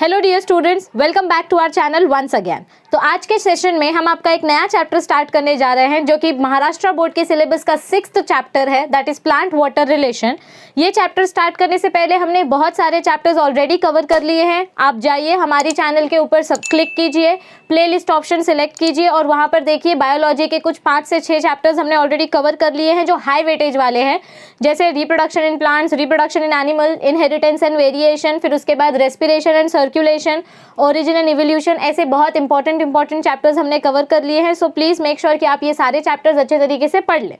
Hello dear students, welcome back to our channel once again. तो आज के session में हम आपका एक नया चैप्टर स्टार्ट करने जा रहे हैं जो कि महाराष्ट्र बोर्ड के सिलेबस का 6th चैप्टर है, that is plant water relation. ये चैप्टर स्टार्ट करने से पहले हमने बहुत सारे चैप्टर्स ऑलरेडी कवर कर लिए हैं। आप जाइए हमारी चैनल के ऊपर सब क्लिक कीजिए, प्लेलिस्ट ऑप्शन सिलेक्ट कीजिए और वहाँ पर देखिए बायोलॉजी के कुछ 5 से 6 चैप्टर्स हमने ऑलरेडी कवर कर लिए हैं जो हाई वेटेज वाले हैं, जैसे reproduction in plants, reproduction in animal, inheritance and variation, फिर उसके बाद respiration and circulation, origin and evolution. ऐसे बहुत इंपॉर्टेंट चैप्टर्स हमने कवर कर लिए हैं। सो प्लीज़ मेक श्योर कि आप ये सारे चैप्टर्स अच्छे तरीके से पढ़ लें।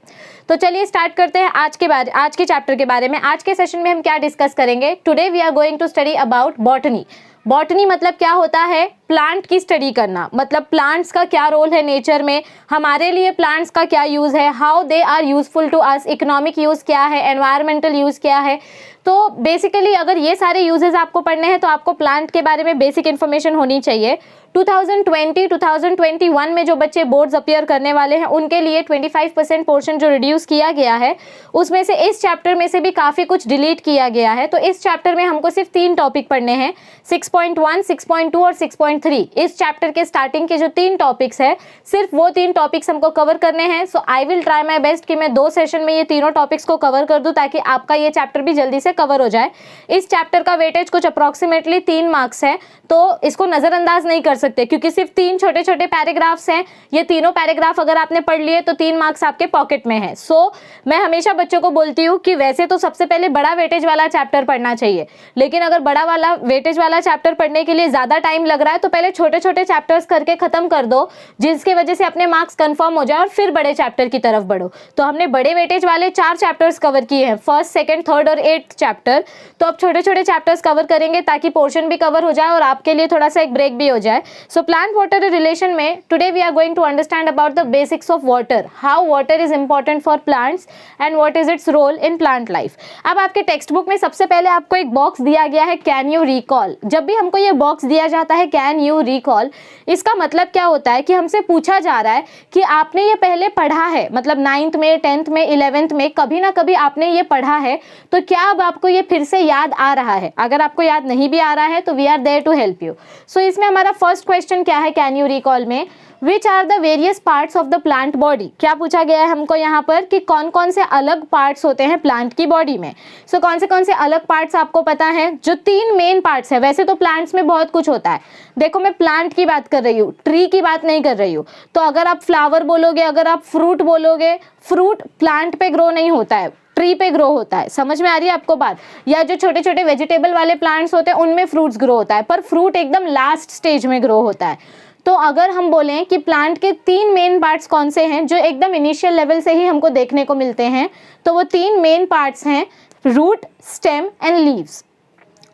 तो चलिए स्टार्ट करते हैं आज के चैप्टर के बारे में। आज के सेशन में हम क्या डिस्कस करेंगे? Today we are going to study about botany. Botany मतलब क्या होता है? प्लांट की स्टडी करना, मतलब प्लांट्स का क्या रोल है नेचर में, हमारे लिए प्लांट्स का क्या यूज़ है, how they are useful to us, economic use क्या है, एनवायरमेंटल यूज़ क्या है। तो बेसिकली अगर ये सारे यूजेस आपको पढ़ने हैं तो आपको प्लांट के बारे में बेसिक इन्फॉर्मेशन होनी चाहिए। 2020-2021 में जो बच्चे बोर्ड्स अपीयर करने वाले हैं उनके लिए 25% पोर्शन जो रिड्यूस किया गया है उसमें से इस चैप्टर में से भी काफ़ी कुछ डिलीट किया गया है। तो इस चैप्टर में हमको सिर्फ 3 टॉपिक पढ़ने हैं, 6.1, 6.2 और 6.3। इस चैप्टर के स्टार्टिंग के जो 3 टॉपिक्स है सिर्फ वो 3 टॉपिक्स हमको कवर करने हैं। So I will try my best कि मैं 2 सेशन में ये तीनों टॉपिक्स को कवर कर दूँ ताकि आपका ये चैप्टर भी जल्दी से कवर हो जाए। इस चैप्टर का वेटेज कुछ अप्रॉक्सीमेटली 3 मार्क्स है, तो इसको नज़रअंदाज नहीं कर सकते क्योंकि सिर्फ 3 छोटे छोटे पैराग्राफ्स हैं। ये तीनों पैराग्राफ अगर आपने पढ़ लिए तो 3 मार्क्स आपके पॉकेट में है। सो मैं हमेशा बच्चों को बोलती हूँ कि वैसे तो सबसे पहले बड़ा वेटेज वाला चैप्टर पढ़ना चाहिए, लेकिन अगर बड़ा वाला वेटेज वाला चैप्टर पढ़ने के लिए ज़्यादा टाइम लग रहा है तो पहले छोटे छोटे चैप्टर्स करके ख़त्म कर दो, जिसकी वजह से अपने मार्क्स कंफर्म हो जाए और फिर बड़े चैप्टर की तरफ बढ़ो। तो हमने बड़े वेटेज वाले 4 चैप्टर्स कवर किए हैं, 1st, 2nd, 3rd और 8th चैप्टर। तो अब छोटे छोटे चैप्टर्स कवर करेंगे ताकि पोर्शन भी कवर हो जाए और आपके लिए थोड़ा सा एक ब्रेक भी हो जाए। सो प्लांट वाटर रिलेशन में today we are going to understand about the basics of water, how water is important for plants and what is its role in plant life. अब आपके टेक्स्ट बुक में सबसे पहले आपको एक box दिया गया है, कैन यू रिकॉल। जब भी हमको ये बॉक्स दिया जाता है कैन यू रिकॉल, इसका मतलब क्या होता है कि हमसे पूछा जा रहा है कि आपने ये पहले पढ़ा है, मतलब 9th में, 10th में, 11th में कभी ना कभी आपने ये पढ़ा है, तो क्या अब आपको ये फिर से याद आ रहा है? अगर आपको याद नहीं भी आ रहा है तो we are there to help you. So इसमें हमारा फर्स्ट क्वेश्चन क्या है कैन यू रिकॉल में? Which are the various parts of the plant body. क्या पूछा गया है हमको यहाँ पर कि कौन कौन से अलग पार्ट्स होते हैं प्लांट की बॉडी में। सो कौन से अलग पार्ट्स आपको पता है? जो 3 मेन पार्ट्स है। वैसे तो प्लांट्स में बहुत कुछ होता है, देखो मैं प्लांट की बात कर रही हूँ, ट्री की बात नहीं कर रही हूँ। तो अगर आप फ्लावर बोलोगे, अगर आप फ्रूट बोलोगे, फ्रूट प्लांट पे ग्रो नहीं होता है, ट्री पे ग्रो होता है। समझ में आ रही है आपको बात? या जो छोटे छोटे वेजिटेबल वाले प्लांट्स होते हैं उनमें फ्रूट्स ग्रो होता है, पर फ्रूट एकदम लास्ट स्टेज में ग्रो होता है। तो अगर हम बोलें कि प्लांट के 3 मेन पार्ट्स कौन से हैं जो एकदम इनिशियल लेवल से ही हमको देखने को मिलते हैं, तो वो 3 मेन पार्ट्स हैं, root, stem and leaves.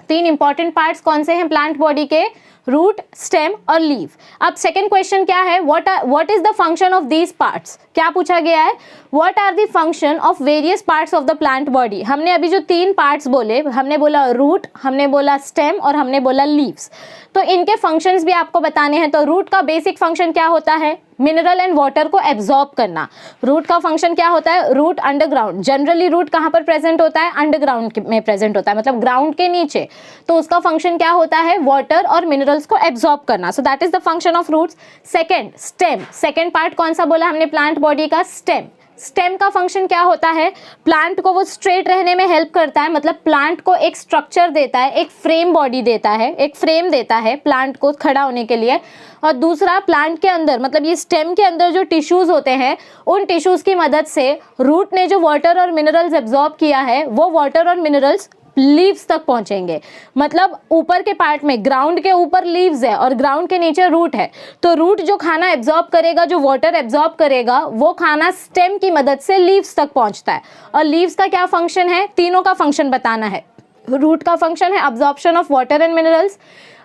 3 important parts कौन से हैं प्लांट बॉडी के? रूट, स्टेम और लीव। अब सेकंड क्वेश्चन क्या है? What is the function of these parts. क्या पूछा गया है? What are the function of various parts of the plant body. हमने अभी जो 3 पार्ट्स बोले, हमने बोला रूट, हमने बोला स्टेम और हमने बोला लीव्स, तो इनके फंक्शंस भी आपको बताने हैं। तो रूट का बेसिक फंक्शन क्या होता है? मिनरल एंड वाटर को एब्जॉर्ब करना। रूट का फंक्शन क्या होता है? रूट अंडरग्राउंड, जनरली रूट कहाँ पर प्रेजेंट होता है? अंडरग्राउंड में प्रेजेंट होता है, मतलब ग्राउंड के नीचे। तो उसका फंक्शन क्या होता है? वाटर और मिनरल्स को एब्जॉर्ब करना। So that is the function of roots. Second, stem. Second part कौन सा बोला हमने प्लांट बॉडी का? स्टेम। स्टेम का फंक्शन क्या होता है? प्लांट को वो स्ट्रेट रहने में हेल्प करता है, मतलब प्लांट को एक स्ट्रक्चर देता है, एक फ्रेम बॉडी देता है, एक फ्रेम देता है प्लांट को खड़ा होने के लिए। और दूसरा, प्लांट के अंदर, मतलब ये स्टेम के अंदर जो टिश्यूज होते हैं उन टिश्यूज की मदद से रूट ने जो वाटर और मिनरल्स एब्जॉर्ब किया है वो वाटर और मिनरल्स लीव्स तक पहुंचेंगे। मतलब ऊपर के पार्ट में, ग्राउंड के ऊपर लीव्स है और ग्राउंड के नीचे रूट है, तो रूट जो खाना एब्जॉर्ब करेगा, जो वाटर एब्जॉर्ब करेगा, वो खाना स्टेम की मदद से लीव्स तक पहुंचता है। और लीव्स का क्या फंक्शन है? तीनों का फंक्शन बताना है। रूट का फंक्शन है absorption of water and minerals,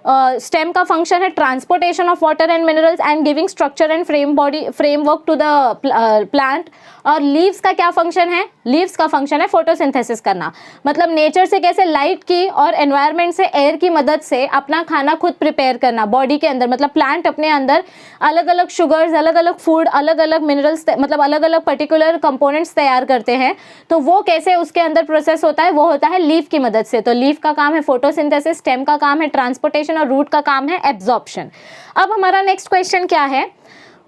stem का फंक्शन है transportation of water and minerals and giving structure and framework to the plant. और लीव्स का क्या फंक्शन है? लीव्स का फंक्शन है फोटोसिंथेसिस करना, मतलब नेचर से कैसे लाइट की और एनवायरनमेंट से एयर की मदद से अपना खाना खुद प्रिपेयर करना बॉडी के अंदर। मतलब प्लांट अपने अंदर अलग अलग शुगर्स, अलग अलग फूड, अलग अलग मिनरल्स, मतलब अलग अलग पर्टिकुलर कंपोनेंट्स तैयार करते हैं, तो वो कैसे उसके अंदर प्रोसेस होता है? वो होता है लीफ की मदद से। तो लीफ का काम है फोटोसिंथेसिस, स्टेम का काम है ट्रांसपोर्टेशन ट्रांसपोर्टेशन और रूट का काम है एब्जॉर्प्शन। अब हमारा नेक्स्ट क्वेश्चन क्या है,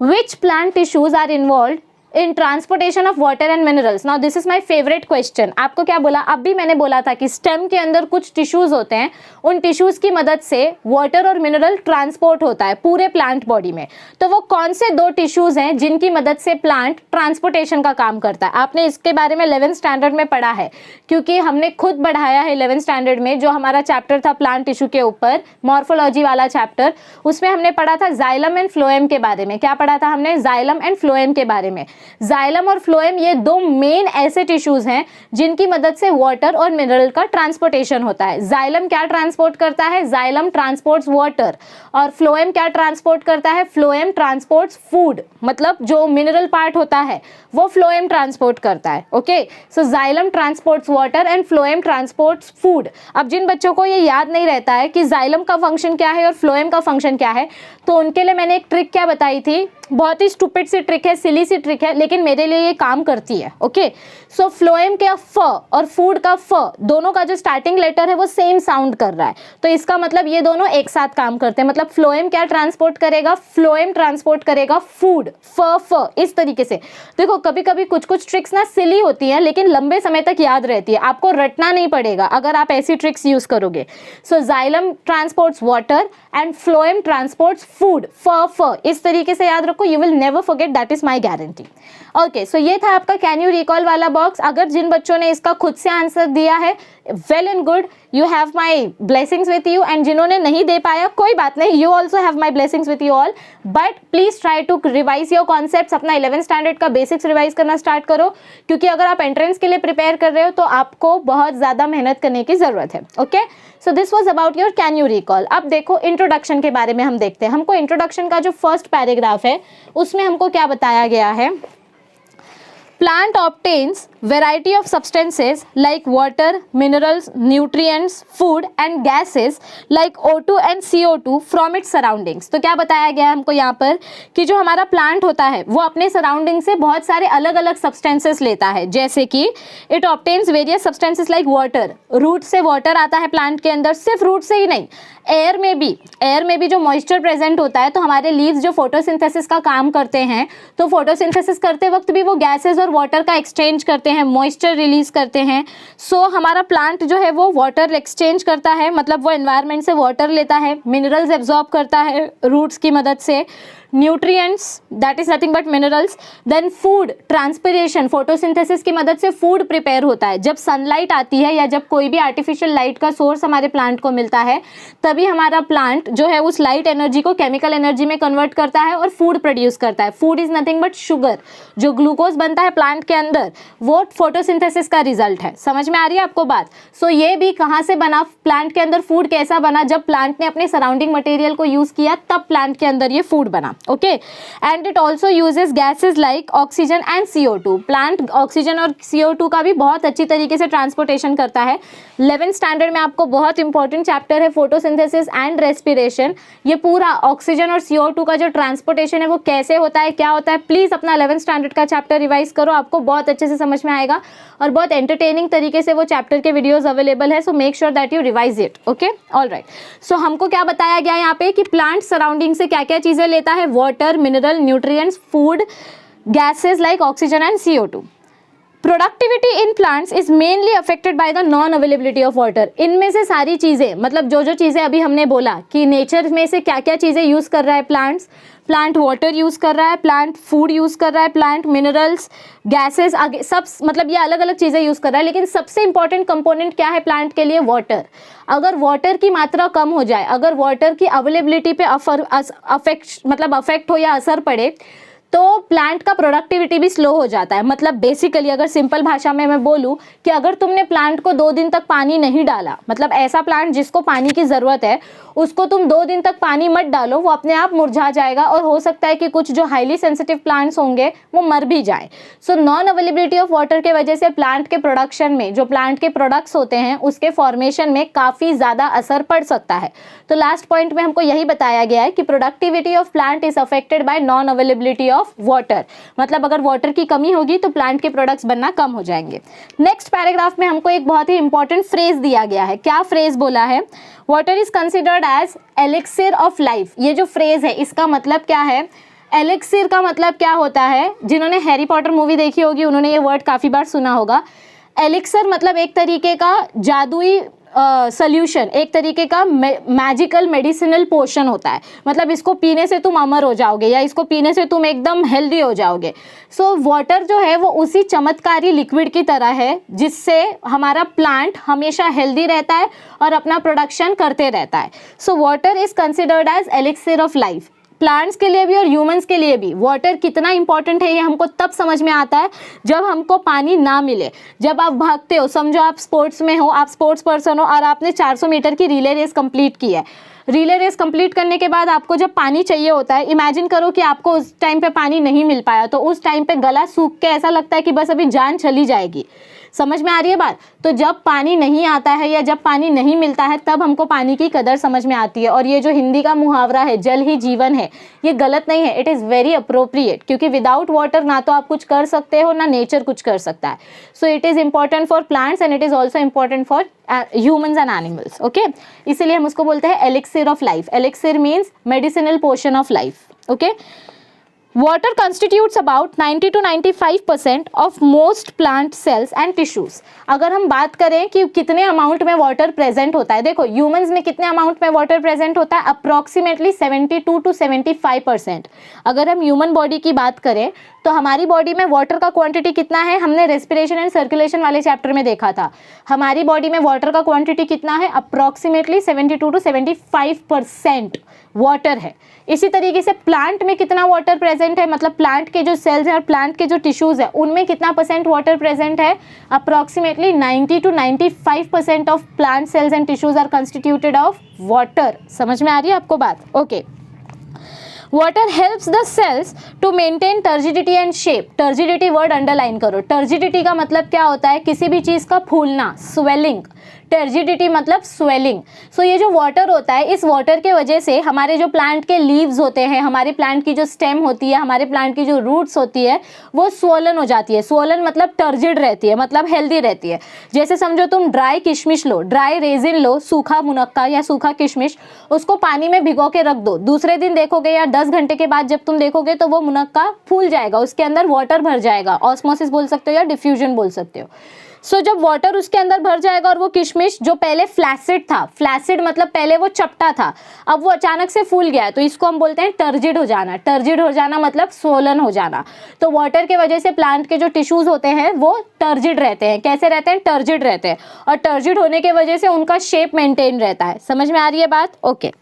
which plant tissues are involve in transportation of water and minerals. Now this is my favourite question. आपको क्या बोला, अब भी मैंने बोला था कि स्टेम के अंदर कुछ टिश्यूज होते हैं, उन टिश्यूज की मदद से वाटर और मिनरल ट्रांसपोर्ट होता है पूरे प्लांट बॉडी में। तो वो कौन से दो टिश्यूज हैं जिनकी मदद से प्लांट ट्रांसपोर्टेशन का काम करता है। आपने इसके बारे में 11th स्टैंडर्ड में पढ़ा है, क्योंकि हमने खुद बढ़ाया है 11th स्टैंडर्ड में। जो हमारा चैप्टर था प्लांट टिश्यू के ऊपर, मॉर्फोलॉजी वाला चैप्टर, उसमें हमने पढ़ा था जाइलम एंड फ्लोएम के बारे में। क्या पढ़ा था हमने, जाइलम एंड फ्लोएम के बारे में। जाइलम और फ्लोएम ये दो मेन ऐसे टिश्यूज हैं जिनकी मदद से वाटर और मिनरल का ट्रांसपोर्टेशन होता है। जाइलम क्या ट्रांसपोर्ट करता है, जाइलम ट्रांसपोर्ट्स वाटर, और फ्लोएम क्या ट्रांसपोर्ट करता है, फ्लोएम ट्रांसपोर्ट्स फूड। मतलब जो मिनरल पार्ट होता है वो फ्लोएम ट्रांसपोर्ट करता है। Okay, so xylem transports water and phloem transports food. अब जिन बच्चों को ये याद नहीं रहता है कि जाइलम का फंक्शन क्या है और फ्लोएम का फंक्शन क्या है, तो उनके लिए मैंने एक ट्रिक क्या बताई थी, बहुत ही स्टूपिड सी ट्रिक है, सिली सी ट्रिक है, लेकिन मेरे लिए ये काम करती है। ओके, सो फ्लोएम का फ और फूड का फ, दोनों का जो स्टार्टिंग लेटर है वो सेम साउंड कर रहा है, तो इसका मतलब ये दोनों एक साथ काम करते हैं। मतलब फ्लोएम क्या ट्रांसपोर्ट करेगा, फ्लोएम ट्रांसपोर्ट करेगा फूड, फ इस तरीके से। देखो कभी कभी कुछ कुछ ट्रिक्स ना सिली होती हैं, लेकिन लंबे समय तक याद रहती है, आपको रटना नहीं पड़ेगा अगर आप ऐसी ट्रिक्स यूज करोगे। So xylem transports water and phloem transports food, फ इस तरीके से याद रखो, you will never forget, that is my guarantee. Okay, so ये था आपका कैन यू रिकॉल वाला बॉक्स। अगर जिन बच्चों ने इसका खुद से आंसर दिया है, well and good, you have my blessings with you, and जिन्होंने नहीं दे पाया कोई बात नहीं, you also have my blessings with you all, but please try to revise your concepts. अपना 11th स्टैंडर्ड का बेसिक्स रिवाइज करना स्टार्ट करो, क्योंकि अगर आप एंट्रेंस के लिए प्रिपेयर कर रहे हो तो आपको बहुत ज़्यादा मेहनत करने की ज़रूरत है। Okay, so this was about your can you recall. अब देखो इंट्रोडक्शन के बारे में हम देखते हैं। हमको इंट्रोडक्शन का जो फर्स्ट पैराग्राफ है उसमें हमको क्या बताया गया है, plant obtains variety of substances like water, minerals, nutrients, food and gases like O2 and CO2 from its surroundings। तो क्या बताया गया है हमको यहाँ पर कि जो हमारा प्लांट होता है वो अपने सराउंडिंग से बहुत सारे अलग अलग सब्सटेंसेस लेता है, जैसे कि it obtains various substances like water, root से वाटर आता है प्लांट के अंदर, सिर्फ रूट से ही नहीं, एयर में भी जो मॉइस्चर प्रेजेंट होता है, तो हमारे लीव्स जो फोटोसिंथेसिस का काम करते हैं, तो फोटोसिंथेसिस करते वक्त भी वो गैसेस और वाटर का एक्सचेंज करते हैं, मॉइस्चर रिलीज करते हैं। सो हमारा प्लांट जो है वो वाटर एक्सचेंज करता है, मतलब वो एनवायरनमेंट से वाटर लेता है, मिनरल्स एब्जॉर्ब करता है रूट्स की मदद से, nutrients that is nothing but minerals, then food, transpiration, photosynthesis की मदद से फूड प्रिपेयर होता है। जब सनलाइट आती है या जब कोई भी आर्टिफिशियल लाइट का सोर्स हमारे प्लांट को मिलता है, तभी हमारा प्लांट जो है उस लाइट एनर्जी को केमिकल एनर्जी में कन्वर्ट करता है और फूड प्रोड्यूस करता है। Food is nothing but sugar, जो ग्लूकोज बनता है प्लांट के अंदर वो फोटोसिंथेसिस का रिजल्ट है। समझ में आ रही है आपको बात? सो ये भी कहाँ से बना, प्लांट के अंदर फूड कैसा बना, जब प्लांट ने अपने सराउंडिंग मटेरियल को यूज किया तब प्लांट के अंदर ये फूड बना। Okay, and it also uses gases like oxygen and CO2। Plant oxygen और CO2 का भी बहुत अच्छी तरीके से ट्रांसपोर्टेशन करता है। 11th स्टैंडर्ड में आपको बहुत इंपॉर्टेंट चैप्टर है फोटोसिंथेसिस एंड रेस्पिरेशन। ये पूरा ऑक्सीजन और CO2 का जो ट्रांसपोर्टेशन है वो कैसे होता है, क्या होता है, प्लीज अपना 11th स्टैंडर्ड का चैप्टर रिवाइज करो, आपको बहुत अच्छे से समझ में आएगा और बहुत एंटरटेनिंग तरीके से वो चैप्टर के वीडियोज अवेलेबल है। So make sure that you revise it. Okay, alright. So हमको क्या बताया गया यहाँ पे कि प्लांट सराउंडिंग से क्या क्या चीजें लेता है, water, mineral, nutrients, food, gases like oxygen and CO2। Productivity in plants is mainly affected by the non availability of water. इनमें से सारी चीज़ें, मतलब जो जो चीज़ें अभी हमने बोला कि नेचर में से क्या क्या चीज़ें यूज़ कर रहा है प्लांट्स, प्लांट वाटर यूज़ कर रहा है, प्लांट फूड यूज़ कर रहा है, प्लांट मिनरल्स, गैसेस, आगे सब, मतलब ये अलग अलग चीज़ें यूज़ कर रहा है, लेकिन सबसे इंपॉर्टेंट कंपोनेंट क्या है प्लांट के लिए, वाटर। अगर वाटर की मात्रा कम हो जाए, अगर वाटर की अवेलेबिलिटी पे अफेक्ट हो या असर पड़े, तो प्लांट का प्रोडक्टिविटी भी स्लो हो जाता है। मतलब बेसिकली अगर सिंपल भाषा में मैं बोलूँ कि अगर तुमने प्लांट को 2 दिन तक पानी नहीं डाला, मतलब ऐसा प्लांट जिसको पानी की ज़रूरत है उसको तुम 2 दिन तक पानी मत डालो, वो अपने आप मुरझा जाएगा और हो सकता है कि कुछ जो हाईली सेंसिटिव प्लांट्स होंगे वो मर भी जाएं। So non availability of water के वजह से प्लांट के प्रोडक्शन में, जो प्लांट के प्रोडक्ट्स होते हैं उसके फॉर्मेशन में काफ़ी ज़्यादा असर पड़ सकता है। तो लास्ट पॉइंट में हमको यही बताया गया है कि productivity of plant is affected by non availability of of water, मतलब अगर वाटर की कमी होगी तो प्लांट के प्रोडक्ट्स बनना कम हो जाएंगे। नेक्स्ट पैराग्राफ में हमको एक बहुत ही इंपॉर्टेंट फ्रेज दिया गया है। क्या फ्रेज बोला है? Water is considered as elixir of life. ये जो फ्रेज है इसका मतलब क्या है? एलिक्सिर का मतलब क्या होता है? जिन्होंने हैरी पॉटर मूवी देखी होगी उन्होंने ये वर्ड काफ़ी बार सुना होगा। एलिक्सर मतलब एक तरीके का जादुई सॉल्यूशन, एक तरीके का मैजिकल मेडिसिनल पोशन होता है, मतलब इसको पीने से तुम अमर हो जाओगे या इसको पीने से तुम एकदम हेल्दी हो जाओगे। सो वाटर जो है वो उसी चमत्कारी लिक्विड की तरह है जिससे हमारा प्लांट हमेशा हेल्दी रहता है और अपना प्रोडक्शन करते रहता है। So water is considered as elixir of life. Plants के लिए भी और ह्यूमंस के लिए भी वाटर कितना इंपॉर्टेंट है ये हमको तब समझ में आता है जब हमको पानी ना मिले। जब आप भागते हो, समझो आप स्पोर्ट्स में हो, आप स्पोर्ट्स पर्सन हो और आपने 400 मीटर की रिले रेस कंप्लीट की है। रिले रेस कंप्लीट करने के बाद आपको जब पानी चाहिए होता है, इमेजिन करो कि आपको उस टाइम पे पानी नहीं मिल पाया, तो उस टाइम पे गला सूख के ऐसा लगता है कि बस अभी जान चली जाएगी। समझ में आ रही है बात? तो जब पानी नहीं आता है या जब पानी नहीं मिलता है तब हमको पानी की कदर समझ में आती है। और ये जो हिंदी का मुहावरा है जल ही जीवन है, ये गलत नहीं है, इट इज़ वेरी अप्रोप्रिएट, क्योंकि विदाउट वाटर ना तो आप कुछ कर सकते हो ना नेचर कुछ कर सकता है। So it is important for plants and it is also important for humans and animals. Okay, इसीलिए हम उसको बोलते हैं elixir of life. Elixir means medicinal portion of life. Okay, water constitutes about 90 to 95% of most plant cells and tissues। अगर हम बात करें कि कितने अमाउंट में वाटर प्रेजेंट होता है, देखो ह्यूमंस में कितने अमाउंट में वाटर प्रेजेंट होता है? Approximately 72 to 75%। अगर हम ह्यूमन बॉडी की बात करें तो हमारी बॉडी में वाटर का क्वांटिटी कितना है? हमने रेस्पिरेशन एंड सर्कुलेशन वाले चैप्टर में देखा था। हमारी बॉडी में वाटर का क्वांटिटी कितना है? अप्रॉक्सीमेटली 72 to 75% वाटर है। इसी तरीके से प्लांट में कितना वाटर प्रेजेंट है, मतलब प्लांट के जो सेल्स हैं और प्लांट के जो टिश्यूज है उनमें कितना परसेंट वाटर प्रेजेंट है? Approximately 90 to 95% of plant cells and tissues are constituted of water. समझ में आ रही है आपको बात? Okay, water helps the cells to maintain turgidity and shape. Turgidity word underline करो। टर्जिडिटी का मतलब क्या होता है? किसी भी चीज़ का फूलना, स्वेलिंग। टर्जिडिटी मतलब स्वेलिंग। सो ये जो वाटर होता है, इस वाटर के वजह से हमारे जो प्लांट के लीव्स होते हैं, हमारे प्लांट की जो स्टेम होती है, हमारे प्लांट की जो रूट्स होती है वो स्वोलन हो जाती है। स्वोलन मतलब टर्जिड रहती है, मतलब हेल्दी रहती है। जैसे समझो तुम ड्राई किशमिश लो, ड्राई रेजिन लो, सूखा मुनक्का या सूखा किशमिश, उसको पानी में भिगो के रख दो। दूसरे दिन देखोगे या 10 घंटे के बाद जब तुम देखोगे तो वो मुनक्का फूल जाएगा, उसके अंदर वाटर भर जाएगा। ऑस्मोसिस बोल सकते हो या डिफ्यूजन बोल सकते हो। सो जब वाटर उसके अंदर भर जाएगा और वो किशमिश जो पहले फ्लैसिड था, फ्लैसिड मतलब पहले वो चपटा था, अब वो अचानक से फूल गया है, तो इसको हम बोलते हैं टर्जिड हो जाना। टर्जिड हो जाना मतलब स्वोलन हो जाना। तो वाटर के वजह से प्लांट के जो टिश्यूज होते हैं वो टर्जिड रहते हैं। कैसे रहते हैं? टर्जिड रहते हैं। और टर्जिड होने के वजह से उनका शेप मेंटेन रहता है। समझ में आ रही है बात? Okay,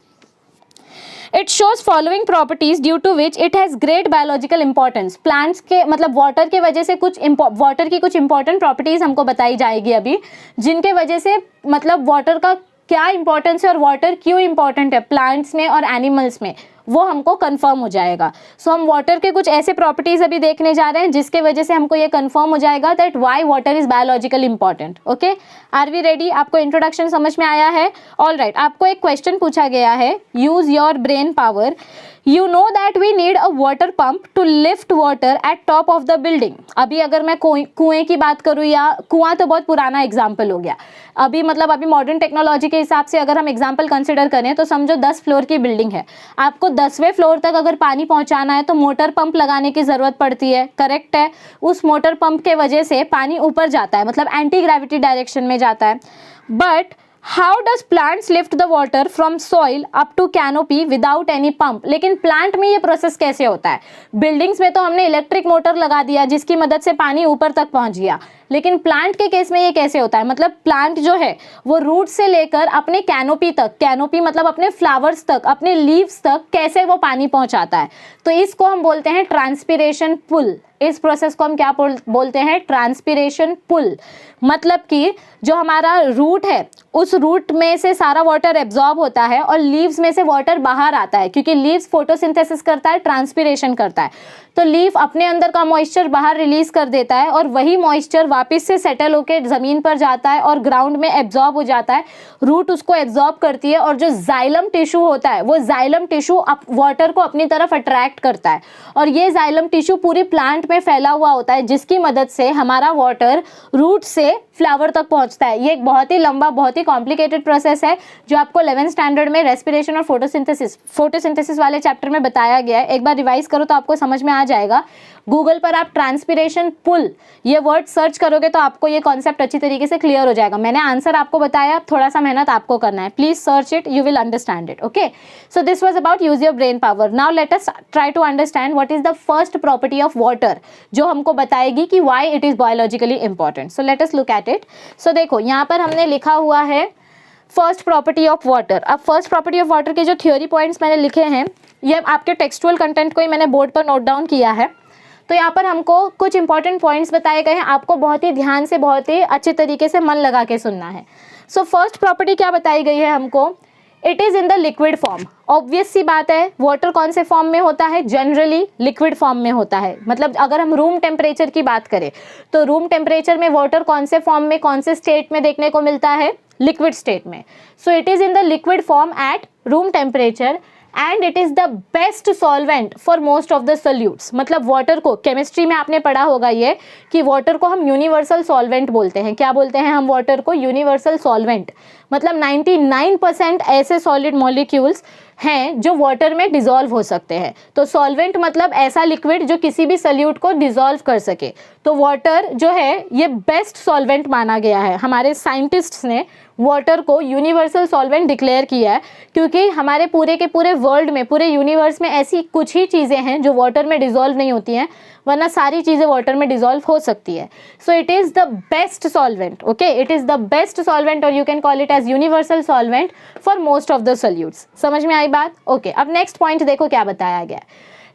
it shows following properties due to which it has great biological importance. Plants के मतलब वाटर के वजह से वाटर की कुछ इंपॉर्टेंट प्रॉपर्टीज हमको बताई जाएगी अभी, जिनके वजह से मतलब वाटर का क्या इंपॉर्टेंस है और वाटर क्यों इंपॉर्टेंट है प्लांट्स में और एनिमल्स में, वो हमको कंफर्म हो जाएगा। सो हम वाटर के कुछ ऐसे प्रॉपर्टीज अभी देखने जा रहे हैं जिसके वजह से हमको ये कंफर्म हो जाएगा that why water is biological important. Okay, are we ready? आपको इंट्रोडक्शन समझ में आया है? ऑल राइट, आपको एक क्वेश्चन पूछा गया है, use your brain power. You know that we need a water pump to lift water at top of the building। अभी अगर मैं कुएं की बात करूँ, या कुआं तो बहुत पुराना एग्जाम्पल हो गया, अभी मतलब अभी मॉडर्न टेक्नोलॉजी के हिसाब से अगर हम एग्जाम्पल कंसिडर करें तो समझो 10 फ्लोर की बिल्डिंग है, आपको 10वें फ्लोर तक अगर पानी पहुंचाना है तो मोटर पंप लगाने की ज़रूरत पड़ती है। करेक्ट है? उस मोटर पंप के वजह से पानी ऊपर जाता है, मतलब एंटी ग्रेविटी डायरेक्शन में जाता है। But how does plants lift the water from soil up to canopy without any pump? लेकिन प्लांट में ये प्रोसेस कैसे होता है? बिल्डिंग्स में तो हमने इलेक्ट्रिक मोटर लगा दिया जिसकी मदद से पानी ऊपर तक पहुंच गया, लेकिन प्लांट के केस में ये कैसे होता है? मतलब प्लांट जो है वो रूट से लेकर अपने कैनोपी तक, कैनोपी मतलब अपने फ्लावर्स तक, अपने लीव्स तक कैसे वो पानी पहुंचाता है, तो इसको हम बोलते हैं ट्रांसपिरेशन पुल। इस प्रोसेस को हम क्या बोलते हैं? Transpiration pull. मतलब कि जो हमारा रूट है उस रूट में से सारा वाटर एब्जॉर्ब होता है और लीव्स में से वाटर बाहर आता है, क्योंकि लीव्स फोटोसिंथेसिस करता है, ट्रांसपिरेशन करता है, तो लीफ अपने अंदर का मॉइस्चर बाहर रिलीज कर देता है और वही मॉइस्चर वापस से सेटल होकर ज़मीन पर जाता है और ग्राउंड में एब्जॉर्ब हो जाता है। रूट उसको एब्जॉर्ब करती है और जो जाइलम टिश्यू होता है वो जाइलम टिश्यू वाटर को अपनी तरफ अट्रैक्ट करता है और ये जाइलम टिश्यू पूरी प्लांट में फैला हुआ होता है, जिसकी मदद से हमारा वाटर रूट से फ्लावर तक पहुंचता है। ये एक बहुत ही लंबा, बहुत ही कॉम्प्लिकेटेड प्रोसेस है जो आपको 11th स्टैंडर्ड में रेस्पिरेशन और फोटोसिंथेसिस वाले चैप्टर में बताया गया है। एक बार रिवाइज करो तो आपको समझ में आ जाएगा। गूगल पर आप ट्रांसपिरेशन पुल ये वर्ड सर्च करोगे तो आपको ये कॉन्सेप्ट अच्छी तरीके से क्लियर हो जाएगा। मैंने आंसर आपको बताया, थोड़ा सा मेहनत आपको करना है। Please search it, you will understand it. Okay, so this was about use your brain power. Now let us try to understand what is the first property of water जो हमको बताएगी कि why it is biologically important. So let us look at it. So देखो यहाँ पर हमने लिखा हुआ है फर्स्ट प्रॉपर्टी ऑफ वाटर। अब फर्स्ट प्रॉपर्टी ऑफ वाटर के जो थ्योरी पॉइंट्स मैंने लिखे हैं ये आपके टेक्सचुअल कंटेंट को ही मैंने बोर्ड पर नोट डाउन किया है। तो यहाँ पर हमको कुछ इंपॉर्टेंट पॉइंट्स बताए गए हैं, आपको बहुत ही ध्यान से, बहुत ही अच्छे तरीके से मन लगा के सुनना है। सो फर्स्ट प्रॉपर्टी क्या बताई गई है हमको? It is in the liquid form. Obvious सी बात है, वाटर कौन से फॉर्म में होता है? जनरली लिक्विड फॉर्म में होता है। मतलब अगर हम रूम टेम्परेचर की बात करें तो रूम टेम्परेचर में वाटर कौन से फॉर्म में, कौन से स्टेट में देखने को मिलता है? लिक्विड स्टेट में। सो it is in the liquid form at room temperature and it is the best solvent for most of the solutes. मतलब वाटर को, केमिस्ट्री में आपने पढ़ा होगा ये कि वाटर को हम यूनिवर्सल सॉल्वेंट बोलते हैं। क्या बोलते हैं हम वाटर को? Universal solvent. मतलब 99% ऐसे सॉलिड मॉलिक्यूल्स हैं जो वाटर में डिसॉल्व हो सकते हैं। तो सॉल्वेंट मतलब ऐसा लिक्विड जो किसी भी सॉल्यूट को डिसॉल्व कर सके। तो वाटर जो है ये बेस्ट सॉल्वेंट माना गया है। हमारे साइंटिस्ट्स ने वाटर को यूनिवर्सल सॉल्वेंट डिक्लेयर किया है क्योंकि हमारे पूरे के पूरे वर्ल्ड में, पूरे यूनिवर्स में ऐसी कुछ ही चीज़ें हैं जो वाटर में डिसॉल्व नहीं होती हैं, वरना सारी चीज़ें वाटर में डिसॉल्व हो सकती है। So it is the best solvent. Okay, it is the best solvent और you can call it as universal solvent for most of the solutes. समझ में आई बात? ओके, अब नेक्स्ट पॉइंट देखो क्या बताया गया।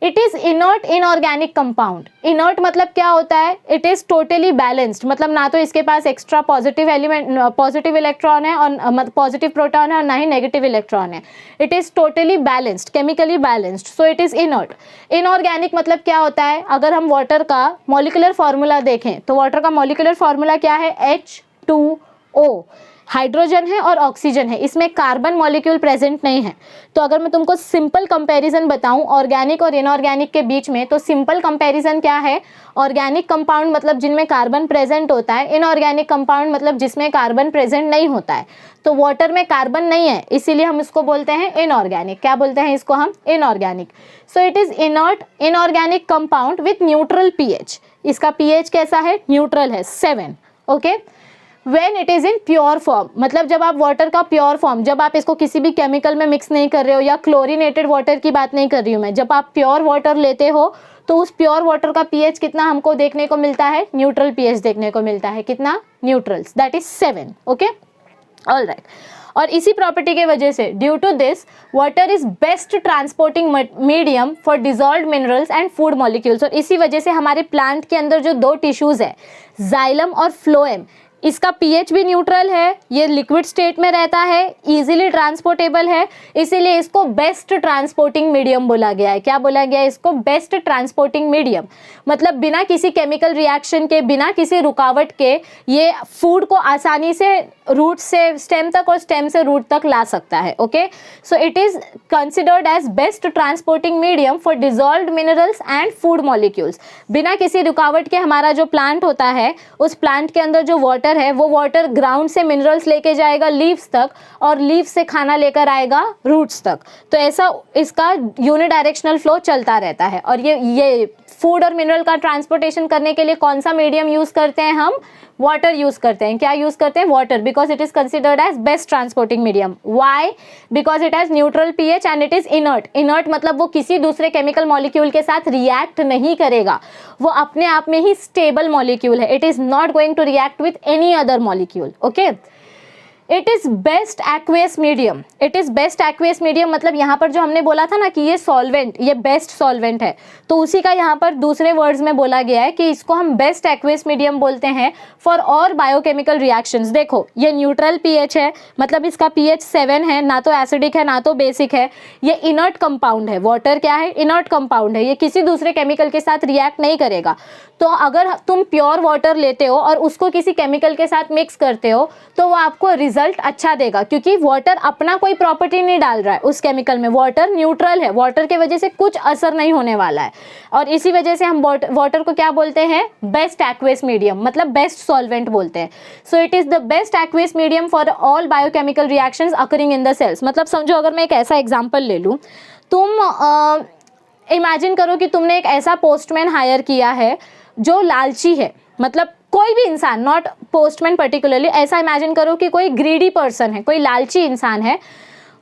It is inert inorganic compound. Inert मतलब क्या होता है? It is totally balanced. मतलब ना तो इसके पास extra positive element, positive electron है और पॉजिटिव प्रोटॉन है और ना ही नेगेटिव इलेक्ट्रॉन है। It is totally balanced, chemically balanced. So it is inert. Inorganic मतलब क्या होता है? अगर हम वाटर का मॉलिक्यूलर फार्मूला देखें तो वाटर का मॉलिक्यूलर फार्मूला क्या है? H2O। हाइड्रोजन है और ऑक्सीजन है, इसमें कार्बन मॉलिक्यूल प्रेजेंट नहीं है। तो अगर मैं तुमको सिंपल कंपैरिजन बताऊं ऑर्गेनिक और इनऑर्गेनिक के बीच में, तो सिंपल कंपैरिजन क्या है? ऑर्गेनिक कंपाउंड मतलब जिनमें कार्बन प्रेजेंट होता है, इनऑर्गेनिक कंपाउंड मतलब जिसमें कार्बन प्रेजेंट नहीं होता है। तो वाटर में कार्बन नहीं है, इसीलिए हम इसको बोलते हैं इनऑर्गेनिक। क्या बोलते हैं इसको हम? Inorganic. So it is inert inorganic compound with neutral pH. इसका पीएच कैसा है? न्यूट्रल है, 7। Okay, When it is in pure form, मतलब जब आप वाटर का प्योर फॉर्म, जब आप इसको किसी भी केमिकल में मिक्स नहीं कर रहे हो, या क्लोरीनेटेड वाटर की बात नहीं कर रही हूँ मैं, जब आप प्योर वाटर लेते हो तो उस प्योर वाटर का पीएच कितना हमको देखने को मिलता है? न्यूट्रल पीएच देखने को मिलता है। कितना? Neutrals, that is 7। Okay, all right. और इसी प्रॉपर्टी के वजह से, due to this, water is best transporting medium for dissolved minerals and food molecules. और इसी वजह से हमारे प्लांट के अंदर जो दो टिश्यूज है, जाइलम और फ्लोएम, इसका पीएच भी न्यूट्रल है, ये लिक्विड स्टेट में रहता है, इजीली ट्रांसपोर्टेबल है, इसीलिए इसको बेस्ट ट्रांसपोर्टिंग मीडियम बोला गया है। क्या बोला गया है इसको? Best transporting medium. मतलब बिना किसी केमिकल रिएक्शन के, बिना किसी रुकावट के ये फूड को आसानी से रूट से स्टेम तक और स्टेम से रूट तक ला सकता है। Okay, so it is considered as best transporting medium for dissolved minerals and food molecules. बिना किसी रुकावट के हमारा जो प्लांट होता है, उस प्लांट के अंदर जो वाटर है वो वाटर ग्राउंड से मिनरल्स लेके जाएगा लीव्स तक और लीव्स से खाना लेकर आएगा रूट्स तक। तो ऐसा इसका यूनिडायरेक्शनल फ्लो चलता रहता है। और ये फूड और मिनरल का ट्रांसपोर्टेशन करने के लिए कौन सा मीडियम यूज करते हैं हम? वाटर यूज करते हैं। क्या यूज करते हैं? Water, because it is considered as best transporting medium. Why? Because it has neutral pH and it is inert. Inert मतलब वो किसी दूसरे केमिकल मॉलिक्यूल के साथ रिएक्ट नहीं करेगा, वो अपने आप में ही स्टेबल मॉलिक्यूल है। It is not going to react with any other molecule. Okay, it is best aqueous medium. It is best aqueous medium मतलब यहाँ पर जो हमने बोला था ना कि ये सॉल्वेंट, ये बेस्ट सॉल्वेंट है, तो उसी का यहाँ पर दूसरे वर्ड्स में बोला गया है कि इसको हम बेस्ट एक्वेस मीडियम बोलते हैं फॉर ऑल बायोकेमिकल रिएक्शंस। देखो ये न्यूट्रल पीएच है, मतलब इसका पीएच 7 है, ना तो एसिडिक है ना तो बेसिक है। ये इनर्ट कंपाउंड है, वाटर क्या है, इनर्ट कंपाउंड है, ये किसी दूसरे केमिकल के साथ रिएक्ट नहीं करेगा। तो अगर तुम प्योर वाटर लेते हो और उसको किसी केमिकल के साथ मिक्स करते हो तो वो आपको रिजल्ट अच्छा देगा, क्योंकि वाटर अपना कोई प्रॉपर्टी नहीं डाल रहा है उस केमिकल में, वाटर न्यूट्रल है, वाटर के वजह से कुछ असर नहीं होने वाला है। और इसी वजह से हम वाटर को क्या बोलते हैं, बेस्ट एक्वेस मीडियम, मतलब बेस्ट सॉल्वेंट बोलते हैं। So it is the best aqueous medium for all biochemical reactions occurring in the cells. मतलब समझो अगर मैं एक ऐसा एग्जाम्पल ले लूँ, तुम इमेजिन करो कि तुमने एक ऐसा पोस्टमैन हायर किया है जो लालची है, मतलब कोई भी इंसान, नॉट पोस्टमैन पर्टिकुलरली, ऐसा इमेजिन करो कि कोई ग्रीडी पर्सन है, कोई लालची इंसान है,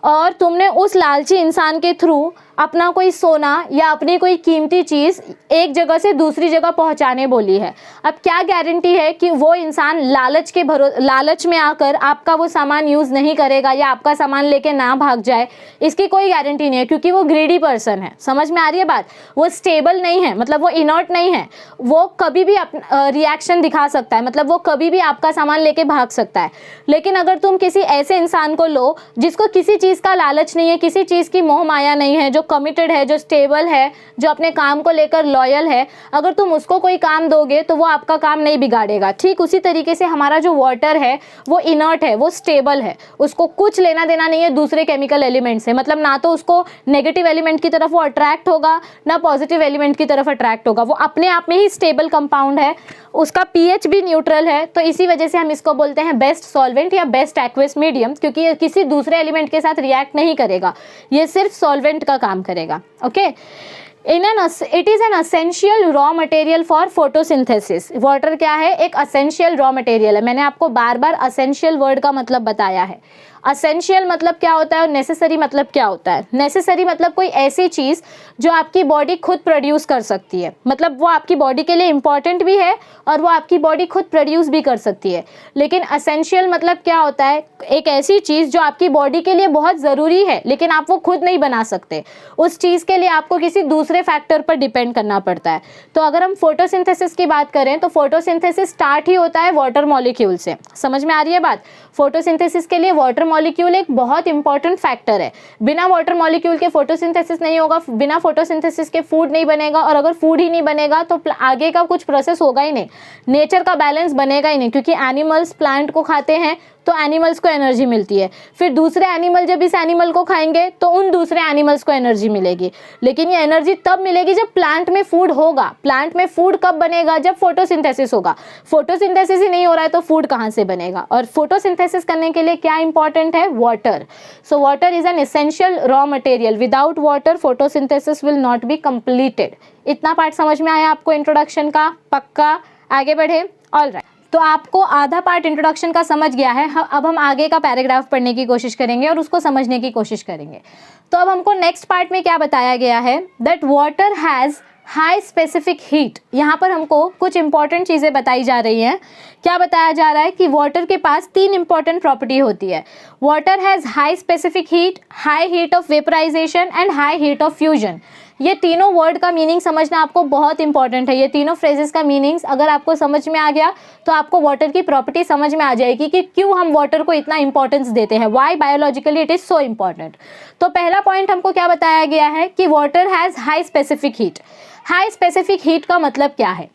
और तुमने उस लालची इंसान के थ्रू अपना कोई सोना या अपनी कोई कीमती चीज़ एक जगह से दूसरी जगह पहुंचाने बोली है। अब क्या गारंटी है कि वो इंसान लालच में आकर आपका वो सामान यूज़ नहीं करेगा या आपका सामान लेके ना भाग जाए, इसकी कोई गारंटी नहीं है, क्योंकि वो ग्रीडी पर्सन है। समझ में आ रही है बात? वो स्टेबल नहीं है, मतलब वो इनर्ट नहीं है, वो कभी भी रिएक्शन दिखा सकता है, मतलब वो कभी भी आपका सामान लेके भाग सकता है। लेकिन अगर तुम किसी ऐसे इंसान को लो जिसको किसी चीज़ का लालच नहीं है, किसी चीज़ की मोह माया नहीं है, जो कमिटेड है, जो स्टेबल है, जो अपने काम को लेकर लॉयल है, अगर तुम उसको कोई काम दोगे तो वो आपका काम नहीं बिगाड़ेगा। ठीक उसी तरीके से हमारा जो वाटर है वो इनर्ट है, वो स्टेबल है, उसको कुछ लेना देना नहीं है दूसरे केमिकल एलिमेंट से, मतलब ना तो उसको नेगेटिव एलिमेंट की तरफ वो अट्रैक्ट होगा ना पॉजिटिव एलिमेंट की तरफ अट्रैक्ट होगा, वो अपने आप में ही स्टेबल कंपाउंड है, उसका पीएच भी न्यूट्रल है। तो इसी वजह से हम इसको बोलते हैं बेस्ट सॉल्वेंट या बेस्ट एक्वेस मीडियम, क्योंकि ये किसी दूसरे एलिमेंट के साथ रिएक्ट नहीं करेगा, ये सिर्फ सॉल्वेंट का काम करेगा। Okay, it is an essential raw material for photosynthesis. Water क्या है, एक असेंशियल रॉ मटेरियल है। मैंने आपको बार बार असेंशियल वर्ड का मतलब बताया है। असेंशियल मतलब क्या होता है और नेसेसरी मतलब क्या होता है। नेसेसरी मतलब कोई ऐसी चीज़ जो आपकी बॉडी खुद प्रोड्यूस कर सकती है, मतलब वो आपकी बॉडी के लिए इंपॉर्टेंट भी है और वो आपकी बॉडी खुद प्रोड्यूस भी कर सकती है। लेकिन असेंशियल मतलब क्या होता है, एक ऐसी चीज़ जो आपकी बॉडी के लिए बहुत ज़रूरी है लेकिन आप वो खुद नहीं बना सकते, उस चीज़ के लिए आपको किसी दूसरे फैक्टर पर डिपेंड करना पड़ता है। तो अगर हम फोटोसिंथेसिस की बात करें तो फोटोसिंथेसिस स्टार्ट ही होता है वाटर मॉलिक्यूल से। समझ में आ रही है बात? फोटोसिंथेसिस के लिए वाटर मॉलिक्यूल एक बहुत इंपॉर्टेंट फैक्टर है। बिना वाटर मॉलिक्यूल के फोटोसिंथेसिस नहीं होगा, बिना फोटोसिंथेसिस के फूड नहीं बनेगा, और अगर फूड ही नहीं बनेगा तो आगे का कुछ प्रोसेस होगा ही नहीं, नेचर का बैलेंस बनेगा ही नहीं, क्योंकि एनिमल्स प्लांट को खाते हैं तो एनिमल्स को एनर्जी मिलती है, फिर दूसरे एनिमल जब इस एनिमल को खाएंगे तो उन दूसरे एनिमल्स को एनर्जी मिलेगी। लेकिन ये एनर्जी तब मिलेगी जब प्लांट में फूड होगा। प्लांट में फूड कब बनेगा? जब फोटोसिंथेसिस होगा। फोटोसिंथेसिस ही नहीं हो रहा है तो फूड कहाँ से बनेगा? और फोटोसिंथेसिस करने के लिए क्या इंपॉर्टेंट है? Water. So water is an essential raw material. Without water photosynthesis will not be completed. इतना पार्ट समझ में आया आपको इंट्रोडक्शन का? पक्का? आगे बढ़े? ऑलराइट, तो आपको आधा पार्ट इंट्रोडक्शन का समझ गया है। अब हम आगे का पैराग्राफ पढ़ने की कोशिश करेंगे और उसको समझने की कोशिश करेंगे। तो अब हमको नेक्स्ट पार्ट में क्या बताया गया है, that water has high specific heat. यहाँ पर हमको कुछ इंपॉर्टेंट चीज़ें बताई जा रही हैं। क्या बताया जा रहा है कि वाटर के पास 3 इंपॉर्टेंट प्रॉपर्टी होती है। Water has high specific heat, high heat of vaporisation and high heat of fusion. ये तीनों वर्ड का मीनिंग समझना आपको बहुत इंपॉर्टेंट है। ये तीनों फ्रेजेस का मीनिंग्स अगर आपको समझ में आ गया तो आपको वाटर की प्रॉपर्टी समझ में आ जाएगी कि क्यों हम वाटर को इतना इंपॉर्टेंस देते हैं, why biologically it is so important. तो पहला पॉइंट हमको क्या बताया गया है कि water has high specific heat. High specific heat का मतलब क्या है?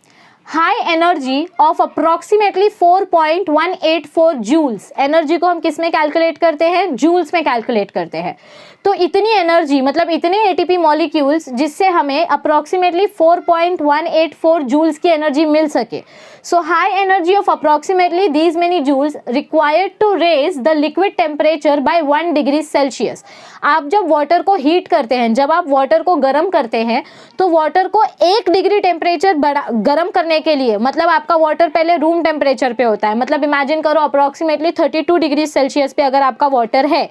High energy of approximately 4.184 joules. Energy को हम किस में कैलकुलेट करते हैं? जूल्स में कैलकुलेट करते हैं। तो इतनी एनर्जी मतलब इतने एटीपी मॉलिक्यूल्स जिससे हमें अप्रॉक्सीमेटली 4.184 जूल्स की एनर्जी मिल सके। So high energy of approximately these many joules required to raise the liquid temperature by 1 degree Celsius. आप जब वाटर को हीट करते हैं, जब आप वाटर को गर्म करते हैं तो वाटर को 1 डिग्री टेम्परेचर गर्म करने के लिए, मतलब आपका वाटर पहले रूम टेम्परेचर पे होता है, मतलब इमेजिन करो अप्रॉक्सीमेटली 32 डिग्री सेल्सियस पे अगर आपका वाटर है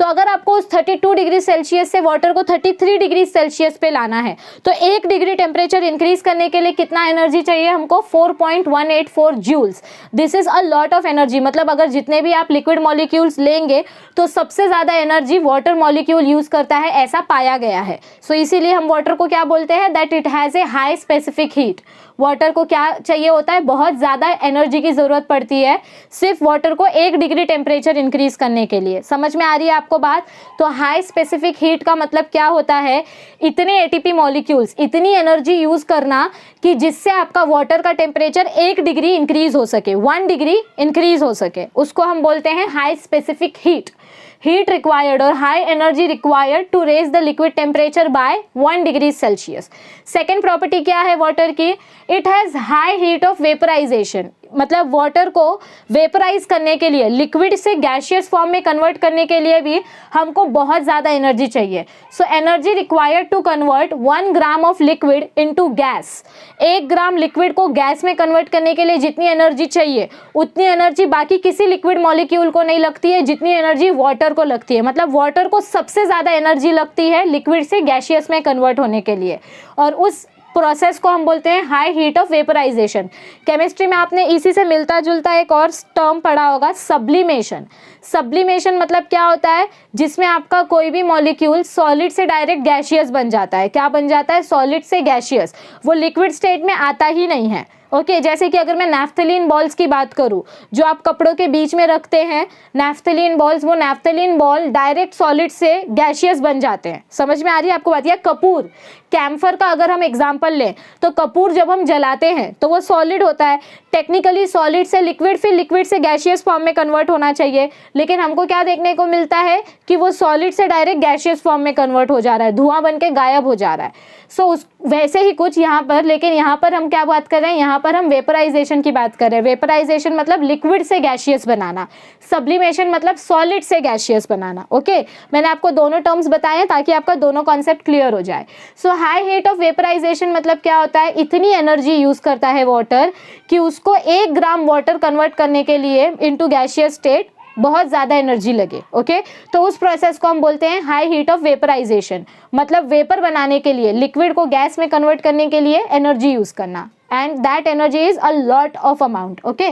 तो अगर आपको उस 32 डिग्री सेल्सियस से वाटर को 33 डिग्री सेल्सियस पे लाना है तो 1 डिग्री टेम्परेचर इंक्रीज करने के लिए कितना एनर्जी चाहिए हमको? 4.184 joules. This is a lot of energy. मतलब अगर जितने भी आप लिक्विड मॉलिक्यूल्स लेंगे तो सबसे ज़्यादा एनर्जी वाटर मॉलिक्यूल यूज करता है, ऐसा पाया गया है। सो इसीलिए हम वाटर को क्या बोलते हैं? That it has a high specific heat. Water को क्या चाहिए होता है? बहुत ज़्यादा एनर्जी की ज़रूरत पड़ती है सिर्फ वाटर को 1 डिग्री टेम्परेचर इंक्रीज करने के लिए। समझ में आ रही है आपको बात? तो हाई स्पेसिफिक हीट का मतलब क्या होता है? इतने एटीपी मॉलिक्यूल्स, इतनी एनर्जी यूज़ करना कि जिससे आपका वाटर का टेम्परेचर 1 डिग्री इंक्रीज हो सके, 1 डिग्री इंक्रीज हो सके, उसको हम बोलते हैं high specific heat. heat required or high energy required to raise the liquid temperature by 1 degree Celsius. Second property क्या है वाटर की? It has high heat of vaporization. मतलब वाटर को वेपराइज करने के लिए, लिक्विड से गैशियस फॉर्म में कन्वर्ट करने के लिए भी हमको बहुत ज़्यादा एनर्जी चाहिए। So energy required to convert 1 gram of liquid into gas. 1 gram liquid को गैस में कन्वर्ट करने के लिए जितनी एनर्जी चाहिए उतनी एनर्जी बाकी किसी लिक्विड मॉलिक्यूल को नहीं लगती है जितनी एनर्जी वाटर को लगती है। मतलब वाटर को सबसे ज़्यादा एनर्जी लगती है लिक्विड से गैशियस में कन्वर्ट होने के लिए, और उस प्रोसेस को हम बोलते हैं high heat of vaporisation. Chemistry में आपने इसी से मिलता जुलता एक और टर्म पढ़ा होगा, सब्लिमेशन। सब्लिमेशन मतलब क्या होता है? जिसमें आपका कोई भी मॉलिक्यूल सॉलिड से डायरेक्ट गैशियस बन जाता है। क्या बन जाता है? सॉलिड से गैशियस। वो लिक्विड स्टेट में आता ही नहीं है। ओके, जैसे कि अगर मैं नैफ्थलीन बॉल्स की बात करूं जो आप कपड़ों के बीच में रखते हैं, नैफ्थलीन बॉल्स, वो नैफ्थलीन बॉल डायरेक्ट सॉलिड से गैशियस बन जाते हैं। समझ में आ रही है आपको बात? या कपूर, कैम्फर का अगर हम एग्जांपल लें तो कपूर जब हम जलाते हैं तो वो सॉलिड होता है, टेक्निकली सॉलिड से लिक्विड, फिर लिक्विड से गैशियस फॉर्म में कन्वर्ट होना चाहिए, लेकिन हमको क्या देखने को मिलता है कि वो सॉलिड से डायरेक्ट गैशियस फॉर्म में कन्वर्ट हो जा रहा है, धुआं बन के गायब हो जा रहा है। सो वैसे ही कुछ यहाँ पर, लेकिन यहाँ पर हम क्या बात कर रहे हैं? यहाँ पर हम वेपराइजेशन की बात कर रहे हैं। वेपराइजेशन मतलब लिक्विड से गैशियस बनाना, सब्लिमेशन मतलब सॉलिड से गैशियस बनाना। ओके, मैंने आपको दोनों टर्म्स बताए हैं ताकि आपका दोनों कॉन्सेप्ट क्लियर हो जाए। सो हाई हीट ऑफ वेपराइजेशन मतलब क्या होता है? इतनी एनर्जी यूज़ करता है वाटर कि उसको 1 ग्राम वाटर कन्वर्ट करने के लिए इनटू गैशियस स्टेट बहुत ज़्यादा एनर्जी लगे। ओके, तो उस प्रोसेस को हम बोलते हैं हाई हीट ऑफ वेपराइजेशन। मतलब वेपर बनाने के लिए, लिक्विड को गैस में कन्वर्ट करने के लिए एनर्जी यूज़ करना, and that energy is a lot of amount. Okay,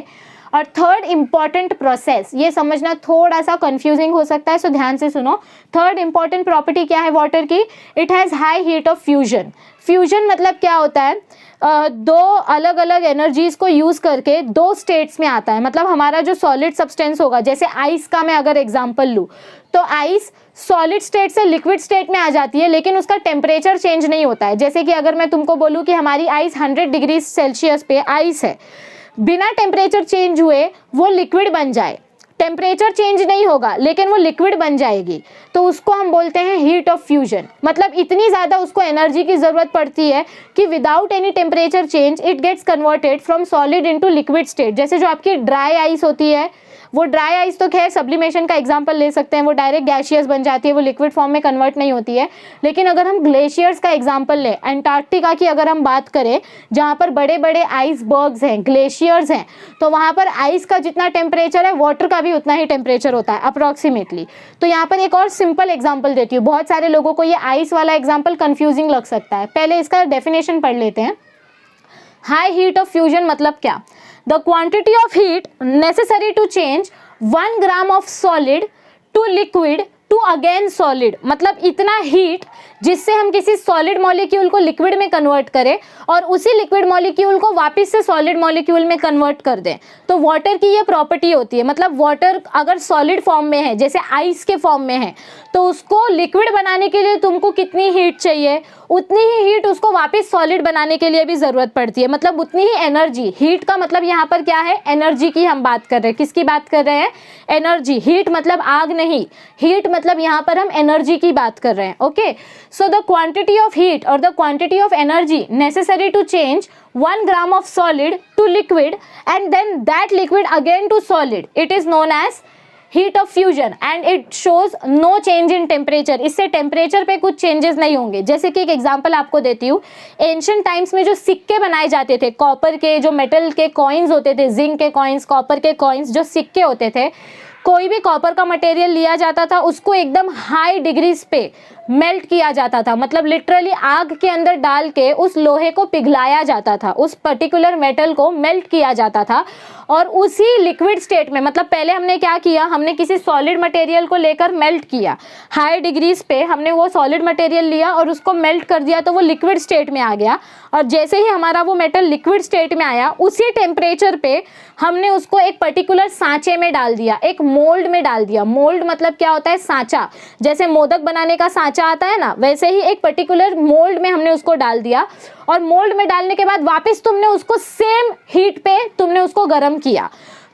और थर्ड इंपॉर्टेंट प्रोसेस, ये समझना थोड़ा सा कंफ्यूजिंग हो सकता है, सो ध्यान से सुनो। थर्ड इंपॉर्टेंट प्रॉपर्टी क्या है वाटर की? It has high heat of fusion. Fusion मतलब क्या होता है? दो अलग अलग एनर्जीज को यूज़ करके 2 स्टेट्स में आता है। मतलब हमारा जो सॉलिड सब्सटेंस होगा, जैसे आइस का मैं अगर एग्जांपल लूँ तो आइस सॉलिड स्टेट से लिक्विड स्टेट में आ जाती है, लेकिन उसका टेम्परेचर चेंज नहीं होता है। जैसे कि अगर मैं तुमको बोलूँ कि हमारी आइस 100 डिग्री सेल्सियस पे आइस है, बिना टेम्परेचर चेंज हुए वो लिक्विड बन जाए, टेम्परेचर चेंज नहीं होगा लेकिन वो लिक्विड बन जाएगी, तो उसको हम बोलते हैं हीट ऑफ फ्यूजन। मतलब इतनी ज़्यादा उसको एनर्जी की ज़रूरत पड़ती है कि without any temperature change it gets converted from solid into liquid state. जैसे जो आपकी ड्राई आइस होती है, वो ड्राई आइस तो खैर सब्लिमेशन का एग्जांपल ले सकते हैं, वो डायरेक्ट गैशियस बन जाती है, वो लिक्विड फॉर्म में कन्वर्ट नहीं होती है। लेकिन अगर हम ग्लेशियर्स का एग्जांपल लें, अंटार्कटिका की अगर हम बात करें जहाँ पर बड़े बड़े आइसबर्ग्स हैं, ग्लेशियर्स हैं, तो वहाँ पर आइस का जितना टेम्परेचर है वाटर का भी उतना ही टेम्परेचर होता है अप्रॉक्सीमेटली। तो यहाँ पर एक और सिंपल एग्जाम्पल देती हूँ, बहुत सारे लोगों को ये आइस वाला एग्जाम्पल कन्फ्यूजिंग लग सकता है। पहले इसका डेफिनेशन पढ़ लेते हैं। हाई हीट ऑफ फ्यूजन मतलब क्या? The quantity of heat necessary to change 1 gram of solid to liquid to again solid. मतलब इतना हीट जिससे हम किसी सॉलिड मॉलिक्यूल को लिक्विड में कन्वर्ट करें और उसी लिक्विड मॉलिक्यूल को वापस से सॉलिड मॉलिक्यूल में कन्वर्ट कर दें। तो वाटर की ये प्रॉपर्टी होती है। मतलब वाटर अगर सॉलिड फॉर्म में है, जैसे आइस के फॉर्म में है, तो उसको लिक्विड बनाने के लिए तुमको कितनी हीट चाहिए, उतनी ही हीट उसको वापस सॉलिड बनाने के लिए भी ज़रूरत पड़ती है। मतलब उतनी ही एनर्जी। हीट का मतलब यहाँ पर क्या है? एनर्जी की हम बात कर रहे हैं। किसकी बात कर रहे हैं? एनर्जी। हीट मतलब आग नहीं, हीट मतलब यहाँ पर हम एनर्जी की बात कर रहे हैं। Okay, so the quantity of heat और the quantity of energy necessary to change 1 gram of solid to liquid and then that liquid again to solid, it is known as heat of fusion and it shows no change in temperature. इससे temperature पे कुछ changes नहीं होंगे। जैसे कि एक example आपको देती हूँ, एंशिएंट टाइम्स में जो सिक्के बनाए जाते थे, कॉपर के, जो मेटल के कॉइन्स होते थे, जिंक के कॉइन्स, कॉपर के कॉइन्स, जो सिक्के होते थे, कोई भी कॉपर का मटेरियल लिया जाता था उसको एकदम हाई डिग्रीज पे मेल्ट किया जाता था, मतलब लिटरली आग के अंदर डाल के उस लोहे को पिघलाया जाता था, उस पर्टिकुलर मेटल को मेल्ट किया जाता था। और उसी लिक्विड स्टेट में, मतलब पहले हमने क्या किया, हमने किसी सॉलिड मटेरियल को लेकर मेल्ट किया, हाई डिग्रीज पे हमने वो सॉलिड मटेरियल लिया और उसको मेल्ट कर दिया तो वो लिक्विड स्टेट में आ गया। और जैसे ही हमारा वो मेटल लिक्विड स्टेट में आया, उसी टेम्परेचर पे हमने उसको एक पर्टिकुलर सांचे में डाल दिया, एक मोल्ड में डाल दिया। मोल्ड मतलब क्या होता है, सांचा। जैसे मोदक बनाने का सांचा आता है ना, वैसे ही एक पर्टिकुलर मोल्ड में हमने उसको डाल दिया। और मोल्ड में डालने के बाद वापस तुमने उसको सेम हीट पे तुमने उसको गर्म किया,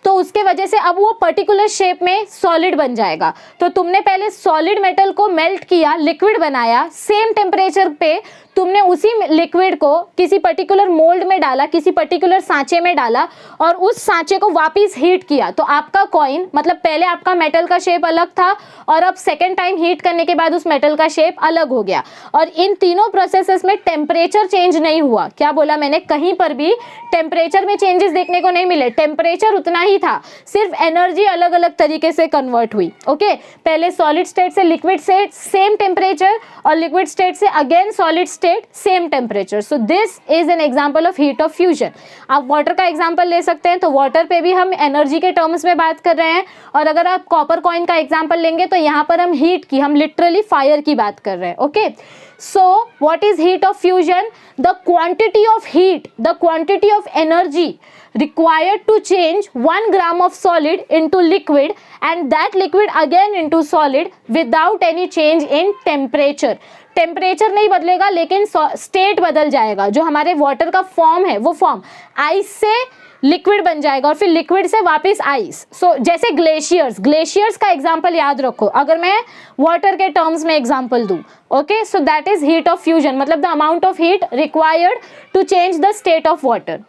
तो उसके वजह से अब वो पर्टिकुलर शेप में सॉलिड बन जाएगा। तो तुमने पहले सॉलिड मेटल को मेल्ट किया, लिक्विड बनाया, सेम टेम्परेचर पे तुमने उसी लिक्विड को किसी पर्टिकुलर मोल्ड में डाला, किसी पर्टिकुलर सांचे में डाला और उस सांचे को वापस हीट किया। तो आपका कॉइन, मतलब पहले आपका मेटल का शेप अलग था और अब सेकेंड टाइम हीट करने के बाद उस मेटल का शेप अलग हो गया। और इन तीनों प्रोसेसेस में टेम्परेचर चेंज नहीं हुआ। क्या बोला मैंने, कहीं पर भी टेम्परेचर में चेंजेस देखने को नहीं मिले, टेम्परेचर उतना ही था, सिर्फ एनर्जी अलग अलग तरीके से कन्वर्ट हुई। ओके, पहले सॉलिड स्टेट से लिक्विड स्टेट सेम टेम्परेचर और लिक्विड स्टेट से again solid state same temperature. So this is an example of heat of fusion. आप वाटर का एग्जांपल ले सकते हैं, तो वाटर पे भी हम एनर्जी के टर्म्स में बात कर रहे हैं। और अगर आप कॉपर कॉइन का एग्जांपल लेंगे तो यहाँ पर हम हीट की, हम लिटरली फायर की बात कर रहे हैं। Okay, so what is heat of fusion? The quantity of heat, the quantity of energy required to change 1 gram of solid into liquid and that liquid again into solid without any change in temperature. Temperature नहीं बदलेगा लेकिन state बदल जाएगा। जो हमारे water का form है वो फॉर्म आइस से लिक्विड बन जाएगा और फिर लिक्विड से वापस आइस। सो जैसे ग्लेशियर्स, ग्लेशियर्स का एग्जांपल याद रखो अगर मैं वाटर के टर्म्स में एग्जांपल दूं। Okay, so that is heat of fusion, मतलब the amount of heat required to change the state of water.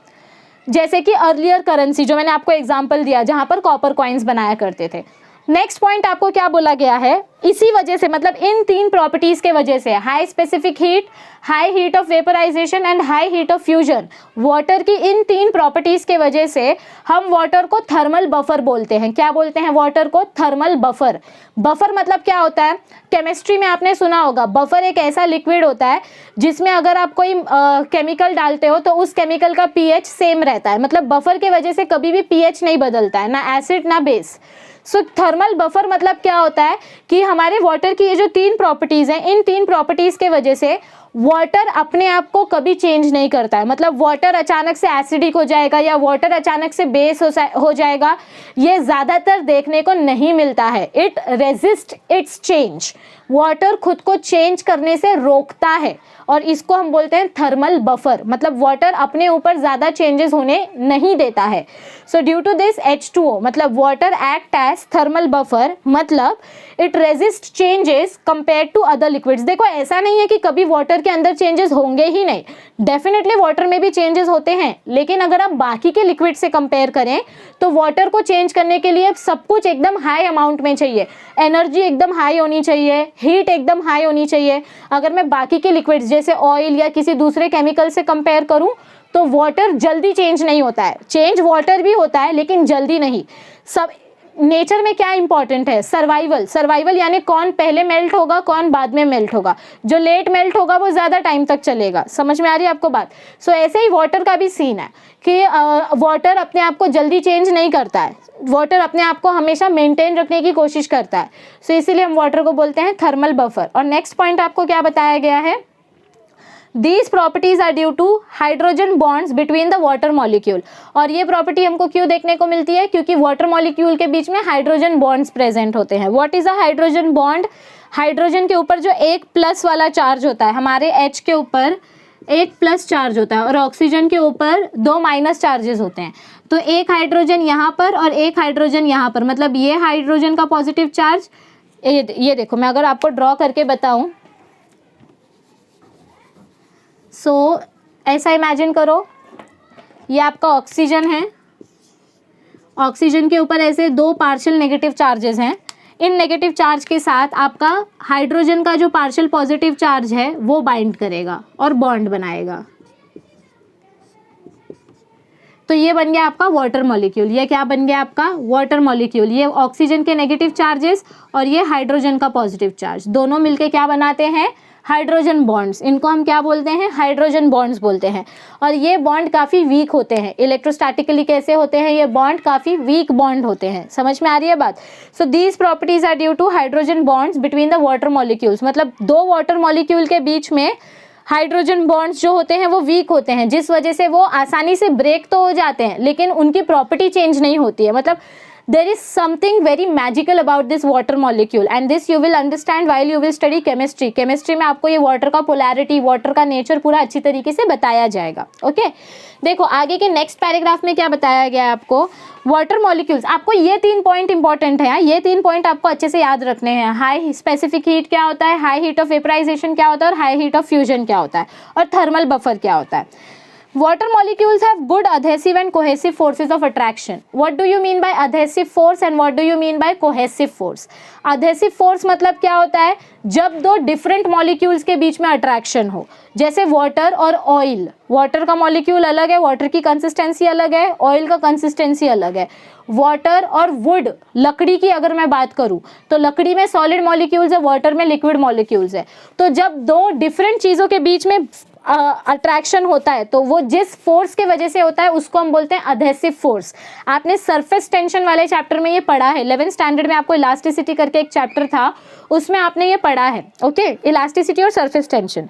जैसे कि अर्लियर करेंसी जो मैंने आपको एग्जांपल दिया जहां पर कॉपर कॉइन्स बनाया करते थे। नेक्स्ट पॉइंट आपको क्या बोला गया है, इसी वजह से, मतलब इन तीन प्रॉपर्टीज के वजह से, high specific heat, high heat of vaporisation and high heat of fusion, water की इन तीन प्रॉपर्टीज के वजह से हम वाटर को थर्मल बफर बोलते हैं। क्या बोलते हैं वाटर को? Thermal buffer. बफर मतलब क्या होता है, केमिस्ट्री में आपने सुना होगा, बफर एक ऐसा लिक्विड होता है जिसमें अगर आप कोई केमिकल डालते हो तो उस केमिकल का पीएच सेम रहता है। मतलब बफर के वजह से कभी भी पीएच नहीं बदलता है, ना एसिड ना बेस। सो थर्मल बफर मतलब क्या होता है कि हमारे वाटर की ये जो तीन प्रॉपर्टीज हैं, इन तीन प्रॉपर्टीज के वजह से वाटर अपने आप को कभी चेंज नहीं करता है। मतलब वाटर अचानक से एसिडिक हो जाएगा या वाटर अचानक से बेस हो जाएगा, ये ज़्यादातर देखने को नहीं मिलता है। It resist it's change, water खुद को चेंज करने से रोकता है और इसको हम बोलते हैं थर्मल बफर। मतलब वाटर अपने ऊपर ज़्यादा चेंजेस होने नहीं देता है। So due to this H2O, मतलब water act as thermal buffer, मतलब it resist changes compare to other liquids. देखो ऐसा नहीं है कि कभी वाटर के अंदर चेंजेस होंगे ही नहीं, डेफिनेटली वाटर में भी चेंजेस होते हैं, लेकिन अगर आप बाकी के लिक्विड से कंपेयर करें तो वाटर को चेंज करने के लिए सब कुछ एकदम हाई अमाउंट में चाहिए, एनर्जी एकदम हाई होनी चाहिए, हीट एकदम हाई होनी चाहिए। अगर मैं बाकी के लिक्विड्स जैसे ऑयल या किसी दूसरे केमिकल से कंपेयर करूं तो वाटर जल्दी चेंज नहीं होता है। चेंज वाटर भी होता है लेकिन जल्दी नहीं। सब नेचर में क्या इंपॉर्टेंट है? सर्वाइवल। सर्वाइवल यानी कौन पहले मेल्ट होगा, कौन बाद में मेल्ट होगा। जो लेट मेल्ट होगा वो ज़्यादा टाइम तक चलेगा। समझ में आ रही है आपको बात? सो ऐसे ही वाटर का भी सीन है कि वाटर अपने आप को जल्दी चेंज नहीं करता है, वाटर अपने आप को हमेशा मेंटेन रखने की कोशिश करता है। सो इसीलिए हम वाटर को बोलते हैं थर्मल बफर। और नेक्स्ट पॉइंट आपको क्या बताया गया है? These properties are due to hydrogen bonds between the water molecule। और ये प्रॉपर्टी हमको क्यों देखने को मिलती है? क्योंकि वाटर मॉलिक्यूल के बीच में हाइड्रोजन बॉन्ड्स प्रेजेंट होते हैं। What is a hydrogen bond? Hydrogen के ऊपर जो एक प्लस वाला चार्ज होता है, हमारे H के ऊपर एक प्लस चार्ज होता है और ऑक्सीजन के ऊपर दो माइनस चार्जेस होते हैं। तो एक हाइड्रोजन यहाँ पर और एक हाइड्रोजन यहाँ पर, मतलब ये हाइड्रोजन का पॉजिटिव चार्ज, ये देखो मैं अगर आपको ड्रॉ करके बताऊँ, सो ऐसा इमेजिन करो, ये आपका ऑक्सीजन है, ऑक्सीजन के ऊपर ऐसे दो पार्शियल नेगेटिव चार्जेस हैं। इन नेगेटिव चार्ज के साथ आपका हाइड्रोजन का जो पार्शियल पॉजिटिव चार्ज है वो बाइंड करेगा और बॉन्ड बनाएगा। तो ये बन गया आपका वाटर मॉलिक्यूल। ये क्या बन गया आपका वाटर मॉलिक्यूल। ये ऑक्सीजन के नेगेटिव चार्जेस और ये हाइड्रोजन का पॉजिटिव चार्ज, दोनों मिलके क्या बनाते हैं, हाइड्रोजन बॉन्ड्स। इनको हम क्या बोलते हैं, हाइड्रोजन बॉन्ड्स बोलते हैं। और ये बॉन्ड काफ़ी वीक होते हैं, इलेक्ट्रोस्टैटिकली कैसे होते हैं, ये बॉन्ड काफ़ी वीक बॉन्ड होते हैं। समझ में आ रही है बात। So these properties are due to hydrogen bonds between the water molecules. मतलब दो वाटर मॉलिक्यूल के बीच में हाइड्रोजन बॉन्ड्स जो होते हैं वो वीक होते हैं, जिस वजह से वो आसानी से ब्रेक तो हो जाते हैं लेकिन उनकी प्रॉपर्टी चेंज नहीं होती है। मतलब there is something very magical about this water molecule and this you will understand while you will study chemistry. chemistry में आपको ये water का polarity, water का nature पूरा अच्छी तरीके से बताया जाएगा। ओके देखो आगे के नेक्स्ट पैराग्राफ में क्या बताया गया है आपको, वाटर मॉलिक्यूल्स। आपको ये 3 पॉइंट इंपॉर्टेंट है, ये 3 पॉइंट आपको अच्छे से याद रखने हैं। हाई स्पेसिफिक हीट क्या होता है, हाई हीट ऑफ वेपराइजेशन क्या होता है और हाई हीट ऑफ फ्यूजन क्या होता है और थर्मल बफर क्या होता है। Water molecules have good adhesive and cohesive forces of attraction. What do you mean by adhesive force and what do you mean by cohesive force? Adhesive force मतलब क्या होता है, जब दो different molecules के बीच में attraction हो, जैसे water और oil। water का molecule अलग है, water की consistency अलग है, oil का consistency अलग है। water और wood, लकड़ी की अगर मैं बात करूँ तो लकड़ी में solid molecules है, water में liquid molecules है। तो जब दो different चीज़ों के बीच में अट्रैक्शन होता है तो वो जिस फोर्स के वजह से होता है उसको हम बोलते हैं अधेसिव फोर्स। आपने सरफेस टेंशन वाले चैप्टर में ये पढ़ा है, 11th स्टैंडर्ड में आपको इलास्टिसिटी करके एक चैप्टर था, उसमें आपने ये पढ़ा है। ओके इलास्टिसिटी और सरफेस टेंशन।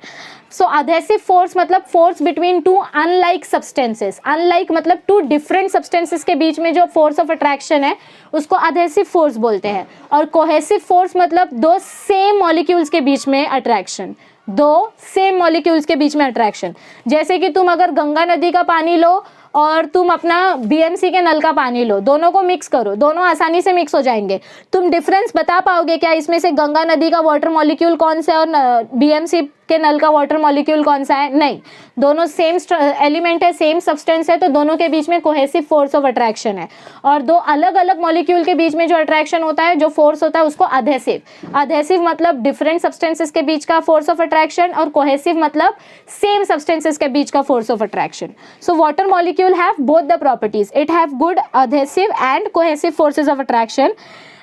सो अधेसिव फोर्स मतलब force between two unlike substances. Unlike मतलब टू डिफरेंट सब्सटेंसेस के बीच में जो फोर्स ऑफ अट्रैक्शन है उसको अधेसिव फोर्स बोलते हैं। और कोहेसिव फोर्स मतलब दो सेम मॉलिक्यूल्स के बीच में अट्रैक्शन, दो सेम मॉलिक्यूल्स के बीच में अट्रैक्शन। जैसे कि तुम अगर गंगा नदी का पानी लो और तुम अपना बीएमसी के नल का पानी लो, दोनों को मिक्स करो, दोनों आसानी से मिक्स हो जाएंगे। तुम डिफरेंस बता पाओगे क्या इसमें से गंगा नदी का वाटर मॉलिक्यूल कौन सा है और बीएमसी के नल का वाटर मॉलिक्यूल कौन सा है? नहीं, दोनों सेम एलिमेंट है, सेम सब्सटेंस है, तो दोनों के बीच में कोहेसिव फोर्स ऑफ अट्रैक्शन है। और दो अलग अलग मॉलिक्यूल के बीच में जो अट्रैक्शन होता है, जो फोर्स होता है, उसको अधेसिव। अधेसिव मतलब डिफरेंट सब्सटेंसेस के बीच का फोर्स ऑफ अट्रैक्शन और कोहेसिव मतलब सेम सब्सटेंसेस के बीच का force of attraction. So water molecule have both the properties, it have good adhesive and cohesive forces of attraction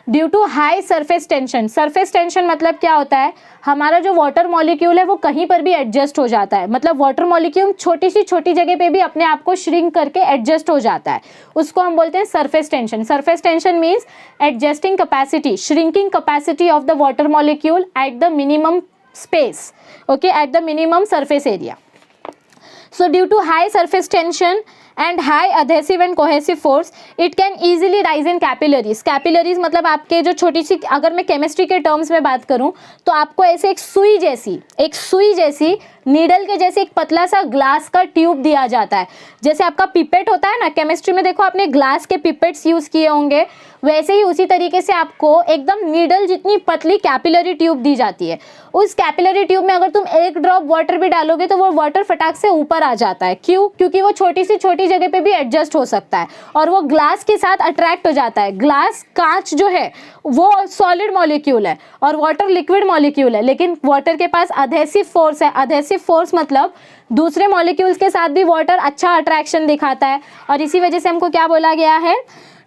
due to high surface tension. Surface tension मतलब क्या होता है, हमारा जो वाटर मॉलिक्यूल है वो कहीं पर भी एडजस्ट हो जाता है। मतलब वाटर मॉलिक्यूल छोटी सी छोटी जगह पे भी अपने आप को श्रिंक करके एडजस्ट हो जाता है, उसको हम बोलते हैं surface tension. Surface tension means adjusting capacity, shrinking capacity of the water molecule at the minimum space, okay, at the minimum surface area. So due to high surface tension and high adhesive and cohesive force, it can easily rise in capillaries. Capillaries मतलब आपके जो छोटी सी, अगर मैं chemistry के terms में बात करूं तो आपको ऐसे एक सुई जैसी नीडल के जैसे एक पतला सा ग्लास का ट्यूब दिया जाता है। जैसे आपका पिपेट होता है ना, केमिस्ट्री में देखो आपने ग्लास के पिपेट्स यूज किए होंगे, वैसे ही उसी तरीके से आपको एकदम नीडल जितनी पतली कैपिलरी ट्यूब दी जाती है। उस कैपिलरी ट्यूब में अगर तुम एक ड्रॉप वाटर भी डालोगे तो वो वाटर फटाक से ऊपर आ जाता है। क्यों? क्योंकि वो छोटी सी छोटी जगह पे भी एडजस्ट हो सकता है और वो ग्लास के साथ अट्रैक्ट हो जाता है। ग्लास, कांच जो है वो सॉलिड मॉलिक्यूल है और वाटर लिक्विड मॉलिक्यूल है, लेकिन वाटर के पास अधेसिव फोर्स है। अधेसिव फोर्स मतलब दूसरे मॉलिक्यूल्स के साथ भी वाटर अच्छा अट्रैक्शन दिखाता है और इसी वजह से हमको क्या बोला गया है,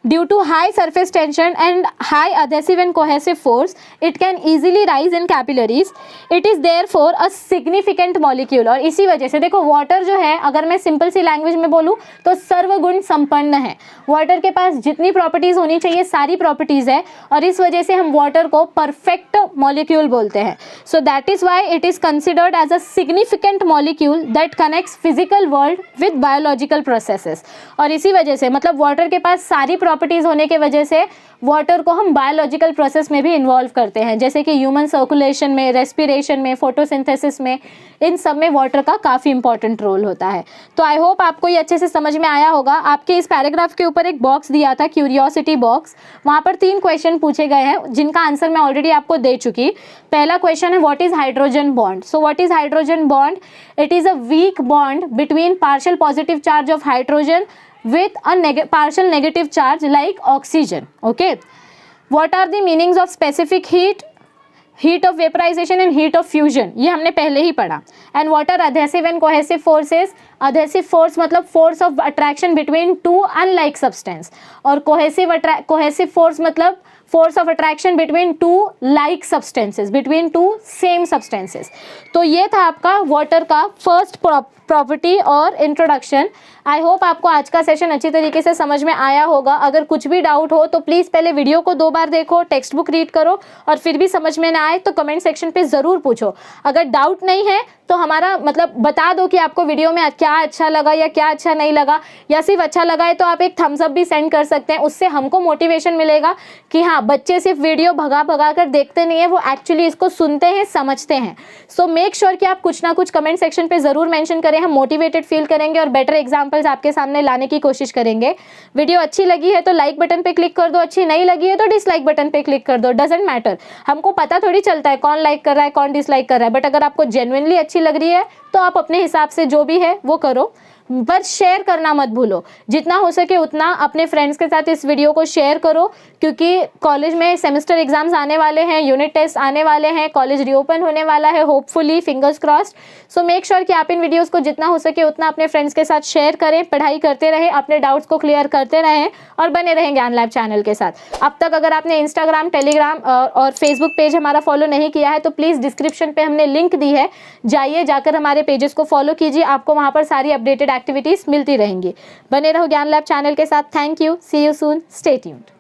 due to high surface tension and high adhesive and cohesive force, it can easily rise in capillaries. It is therefore a significant molecule। और इसी वजह से देखो वाटर जो है, अगर मैं सिंपल सी लैंग्वेज में बोलूँ तो सर्वगुण संपन्न है। वाटर के पास जितनी प्रॉपर्टीज होनी चाहिए सारी प्रॉपर्टीज है और इस वजह से हम वाटर को परफेक्ट मॉलिक्यूल बोलते हैं। So that is why it is considered as a significant molecule that connects physical world with biological processes. और इसी वजह से मतलब वाटर के पास सारी प्रॉपर्टीज होने के वजह से वाटर को हम बायोलॉजिकल प्रोसेस में भी इन्वॉल्व करते हैं, जैसे कि ह्यूमन सर्कुलेशन में, रेस्पिरेशन में, फोटोसिंथेसिस में, इन सब में वाटर का काफ़ी इंपॉर्टेंट रोल होता है। तो आई होप आपको ये अच्छे से समझ में आया होगा। आपके इस पैराग्राफ के ऊपर एक बॉक्स दिया था, क्यूरियोसिटी बॉक्स, वहाँ पर 3 क्वेश्चन पूछे गए हैं जिनका आंसर मैं ऑलरेडी आपको दे चुकी। पहला क्वेश्चन है what is hydrogen bond. So what is hydrogen bond? It is a weak bond between partial positive charge of hydrogen with a partial negative charge like oxygen. Okay, what are the meanings of specific heat, heat of vaporization and heat of fusion? ये हमने पहले ही पढ़ा। and what are adhesive and cohesive forces? Adhesive force मतलब force of attraction between two unlike substance, और cohesive force मतलब force of attraction between two like substances, between two same substances. तो ये था आपका वाटर का फर्स्ट प्रॉपर्टी और introduction. I hope आपको आज का सेशन अच्छी तरीके से समझ में आया होगा। अगर कुछ भी डाउट हो तो प्लीज़ पहले वीडियो को 2 बार देखो, टेक्स्ट बुक रीड करो, और फिर भी समझ में ना आए तो कमेंट सेक्शन पे ज़रूर पूछो। अगर डाउट नहीं है तो हमारा मतलब बता दो कि आपको वीडियो में क्या अच्छा लगा या क्या अच्छा नहीं लगा, या सिर्फ अच्छा लगा है तो आप एक थम्स अप भी सेंड कर सकते हैं। उससे हमको मोटिवेशन मिलेगा कि हाँ, बच्चे सिर्फ वीडियो भगा भगा कर देखते नहीं है, वो एक्चुअली इसको सुनते हैं, समझते हैं। सो मेक श्योर कि आप कुछ ना कुछ कमेंट सेक्शन पे ज़रूर मेंशन करें। हम मोटिवेटेड फील करेंगे और बेटर एग्जाम्पल्स आपके सामने लाने की कोशिश करेंगे। वीडियो अच्छी लगी है तो लाइक बटन पे क्लिक कर दो, अच्छी नहीं लगी है तो डिसलाइक बटन पे क्लिक कर दो, डजेंट मैटर। हमको पता थोड़ी चलता है कौन लाइक कर रहा है कौन डिसलाइक कर रहा है, बट अगर आपको जेन्युइनली अच्छी लग रही है तो आप अपने हिसाब से जो भी है वो करो, पर शेयर करना मत भूलो। जितना हो सके उतना अपने फ्रेंड्स के साथ इस वीडियो को शेयर करो, क्योंकि कॉलेज में सेमेस्टर एग्जाम्स आने वाले हैं, यूनिट टेस्ट आने वाले हैं, कॉलेज रीओपन होने वाला है, होपफुली, फिंगर्स क्रॉस्ड। सो मेक श्योर कि आप इन वीडियोस को जितना हो सके उतना अपने फ्रेंड्स के साथ शेयर करें, पढ़ाई करते रहें, अपने डाउट्स को क्लियर करते रहें और बने रहें ज्ञान लैब चैनल के साथ। अब तक अगर आपने इंस्टाग्राम, टेलीग्राम और फेसबुक पेज हमारा फॉलो नहीं किया है तो प्लीज़ डिस्क्रिप्शन पे हमने लिंक दी है, जाइए, जाकर हमारे पेजेस को फॉलो कीजिए। आपको वहाँ पर सारी अपडेटेड एक्टिविटीज़ मिलती रहेंगी। बने रहो ज्ञान लैब चैनल के साथ। Thank you, see you soon, stay tuned.